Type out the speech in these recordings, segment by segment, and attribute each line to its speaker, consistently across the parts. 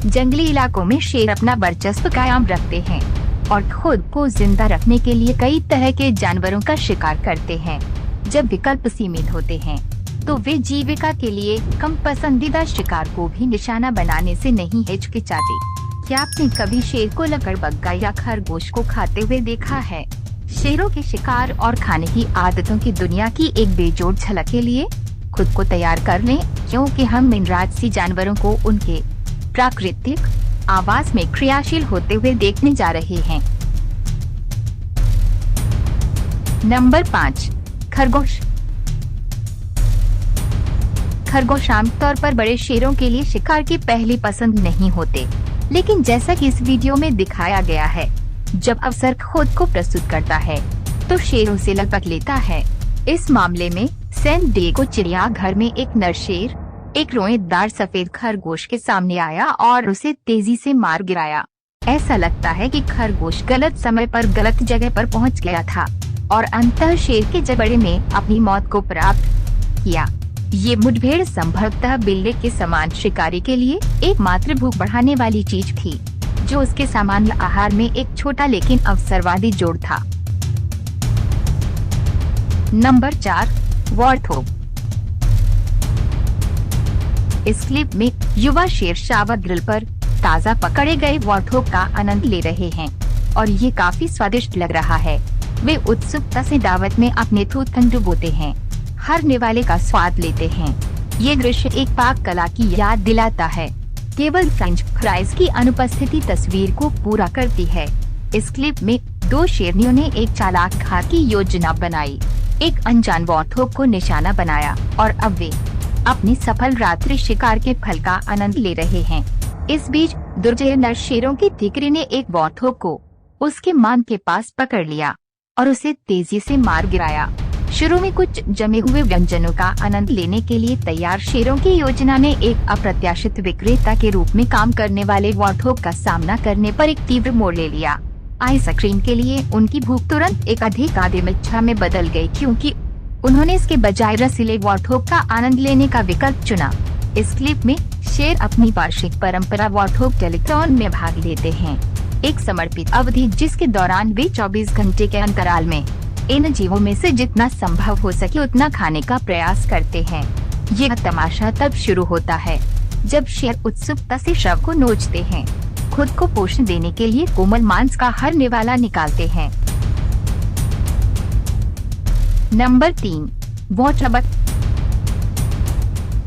Speaker 1: जंगली इलाकों में शेर अपना वर्चस्व कायम रखते हैं और खुद को जिंदा रखने के लिए कई तरह के जानवरों का शिकार करते हैं। जब विकल्प सीमित होते हैं तो वे जीविका के लिए कम पसंदीदा शिकार को भी निशाना बनाने से नहीं हिचकिचाते। क्या आपने कभी शेर को लकड़बग्गा या खरगोश को खाते हुए देखा है? शेरों के शिकार और खाने की आदतों की दुनिया की एक बेजोड़ झलक के लिए खुद को तैयार कर लें, क्योंकि हम इन राजसी जानवरों को उनके प्राकृतिक आवास में क्रियाशील होते हुए देखने जा रहे हैं। नंबर 5, खरगोश। खरगोश आमतौर पर बड़े शेरों के लिए शिकार की पहली पसंद नहीं होते, लेकिन जैसा कि इस वीडियो में दिखाया गया है, जब अवसर खुद को प्रस्तुत करता है तो शेरों से लगभग लेता है। इस मामले में सैन डिएगो चिड़ियाघर में एक नर शेर एक रोएदार सफेद खरगोश के सामने आया और उसे तेजी से मार गिराया। ऐसा लगता है कि खरगोश गलत समय पर गलत जगह पर पहुंच गया था और अंततः शेर के जबड़े में अपनी मौत को प्राप्त किया। ये मुठभेड़ संभवतः बिल्ली के समान शिकारी के लिए एकमात्र भूख बढ़ाने वाली चीज थी, जो उसके सामान्य आहार में एक छोटा लेकिन अवसरवादी जोड़ था। Number 4, warthog. इस क्लिप में युवा शेर शावर ग्रिल पर ताज़ा पकड़े गए वॉर्थोग का आनंद ले रहे हैं और ये काफी स्वादिष्ट लग रहा है। वे उत्सुकता से दावत में अपने थूथन डुबोते हैं, हर निवाले का स्वाद लेते हैं। ये दृश्य एक पाक कला की याद दिलाता है। केवल फ्रेंच फ्राइज की अनुपस्थिति तस्वीर को पूरा करती है। इस क्लिप में 2 शेरनियों ने एक चालाक घात की योजना बनाई, एक अनजान वॉर्थोग को निशाना बनाया और अब वे अपनी सफल रात्रि शिकार के फल का आनंद ले रहे हैं। इस बीच दुर्जय नर शेरों की तिकरी ने एक वॉर्थोग को उसके मान के पास पकड़ लिया और उसे तेजी से मार गिराया। शुरू में कुछ जमे हुए व्यंजनों का आनंद लेने के लिए तैयार शेरों की योजना ने एक अप्रत्याशित विक्रेता के रूप में काम करने वाले वॉर्थोग का सामना करने पर एक तीव्र मोड़ ले लिया। आइसक्रीम के लिए उनकी भूख तुरंत एक अधिक आदिम इच्छा में बदल गई, क्योंकि उन्होंने इसके बजाय रसीले वॉर्थोग का आनंद लेने का विकल्प चुना। इस क्लिप में शेर अपनी वार्षिक परंपरा वॉर्थोग टेलीथॉन में भाग लेते हैं, एक समर्पित अवधि जिसके दौरान वे 24 घंटे के अंतराल में इन जीवों में से जितना संभव हो सके उतना खाने का प्रयास करते हैं। यह तमाशा तब शुरू होता है जब शेर उत्सुकता से शव को नोचते हैं, खुद को पोषण देने के लिए कोमल मांस का हर निवाला निकालते हैं। नंबर 3, वॉटरबक।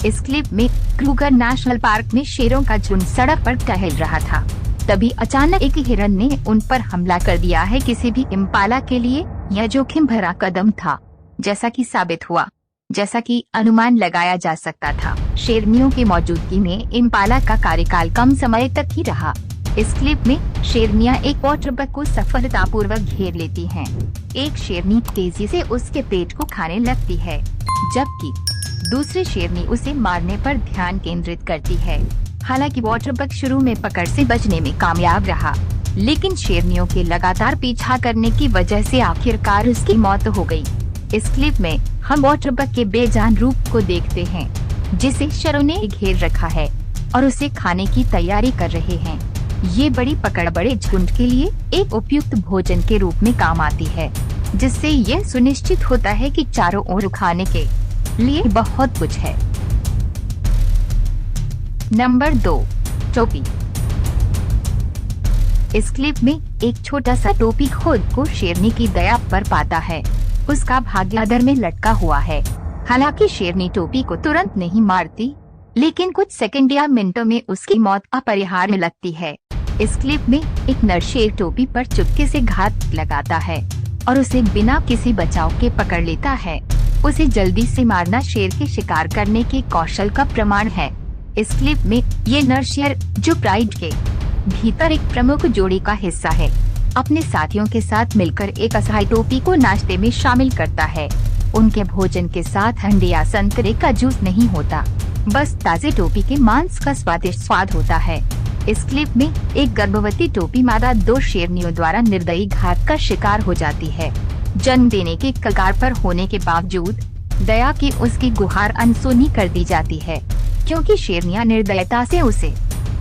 Speaker 1: इस क्लिप में क्रूगर नेशनल पार्क में शेरों का झुंड सड़क पर टहल रहा था। तभी अचानक एक हिरन ने उन पर हमला कर दिया है। किसी भी इम्पाला के लिए यह जोखिम भरा कदम था, जैसा कि साबित हुआ। जैसा कि अनुमान लगाया जा सकता था, शेरनियों की मौजूदगी में इम्पाला का कार्यकाल कम समय तक ही रहा। इस क्लिप में शेरनियां एक वॉटरबक को सफलतापूर्वक घेर लेती हैं। एक शेरनी तेजी से उसके पेट को खाने लगती है, जबकि दूसरी शेरनी उसे मारने पर ध्यान केंद्रित करती है। हालांकि वॉटरबक शुरू में पकड़ से बचने में कामयाब रहा, लेकिन शेरनियों के लगातार पीछा करने की वजह से आखिरकार उसकी मौत हो गई। इस क्लिप में हम वॉटरबक के बेजान रूप को देखते हैं, जिसे शेरों ने घेर रखा है और उसे खाने की तैयारी कर रहे हैं। ये बड़ी पकड़ बड़े झुंड के लिए एक उपयुक्त भोजन के रूप में काम आती है, जिससे यह सुनिश्चित होता है कि चारों ओर खाने के लिए बहुत कुछ है। नंबर 2, टोपी। इस क्लिप में एक छोटा सा टोपी खुद को शेरनी की दया पर पाता है। उसका भाग्य अधर में लटका हुआ है। हालांकि शेरनी टोपी को तुरंत नहीं मारती, लेकिन कुछ सेकंड या मिनटों में उसकी मौत अपरिहार्य लगती है। इस क्लिप में एक नर शेर टोपी पर चुपके से घात लगाता है और उसे बिना किसी बचाव के पकड़ लेता है। उसे जल्दी से मारना शेर के शिकार करने के कौशल का प्रमाण है। इस क्लिप में ये नर शेर, जो प्राइड के भीतर एक प्रमुख जोड़ी का हिस्सा है, अपने साथियों के साथ मिलकर एक असहाय टोपी को नाश्ते में शामिल करता है। उनके भोजन के साथ अंडे या संतरे का जूस नहीं होता, बस ताजे टोपी के मांस का स्वादिष्ट स्वाद होता है। इस क्लिप में एक गर्भवती टोपी मादा 2 शेरनियों द्वारा निर्दयी घात का शिकार हो जाती है। जन्म देने के कगार पर होने के बावजूद दया की उसकी गुहार अनसुनी कर दी जाती है, क्योंकि शेरनियां निर्दयता से उसे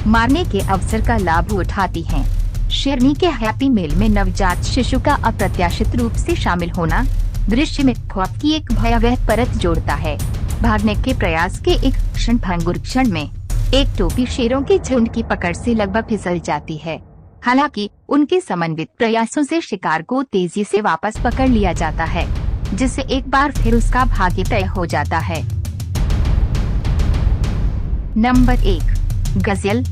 Speaker 1: मारने के अवसर का लाभ उठाती हैं। शेरनी के हैप्पी मील में नवजात शिशु का अप्रत्याशित रूप से शामिल होना दृश्य में खौफ की एक भयावह परत जोड़ता है। भागने के प्रयास के एक क्षणभंगुर क्षण में एक टोपी शेरों के झुंड की पकड़ से लगभग फिसल जाती है। हालांकि उनके समन्वित प्रयासों से शिकार को तेजी से वापस पकड़ लिया जाता है, जिससे एक बार फिर उसका भाग्य तय हो जाता है। Number 1, Gazelle.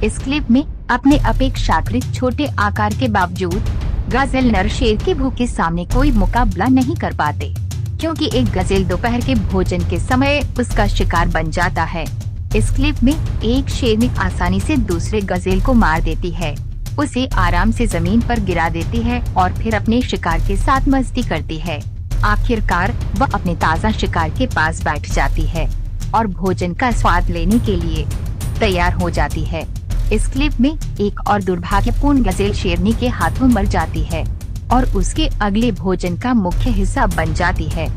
Speaker 1: इस क्लिप में अपने अपेक्षाकृत छोटे आकार के बावजूद गजेल नर शेर के भूख के सामने कोई मुकाबला नहीं कर पाते, क्योंकि एक गजेल दोपहर के भोजन के समय उसका शिकार बन जाता है। इस क्लिप में एक शेरनी आसानी से दूसरे गजेल को मार देती है, उसे आराम से जमीन पर गिरा देती है और फिर अपने शिकार के साथ मस्ती करती है। आखिरकार वह अपने ताज़ा शिकार के पास बैठ जाती है और भोजन का स्वाद लेने के लिए तैयार हो जाती है। इस क्लिप में एक और दुर्भाग्यपूर्ण गजेल शेरनी के हाथों मर जाती है और उसके अगले भोजन का मुख्य हिस्सा बन जाती है।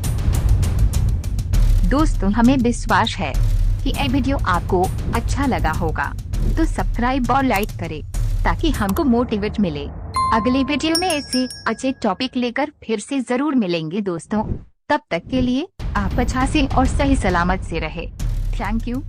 Speaker 1: दोस्तों, हमें विश्वास है कि यह वीडियो आपको अच्छा लगा होगा, तो सब्सक्राइब और लाइक करें ताकि हमको मोटिवेट मिले। अगले वीडियो में ऐसे अच्छे टॉपिक लेकर फिर से जरूर मिलेंगे दोस्तों। तब तक के लिए आप अच्छा से और सही सलामत से रहे। Thank you.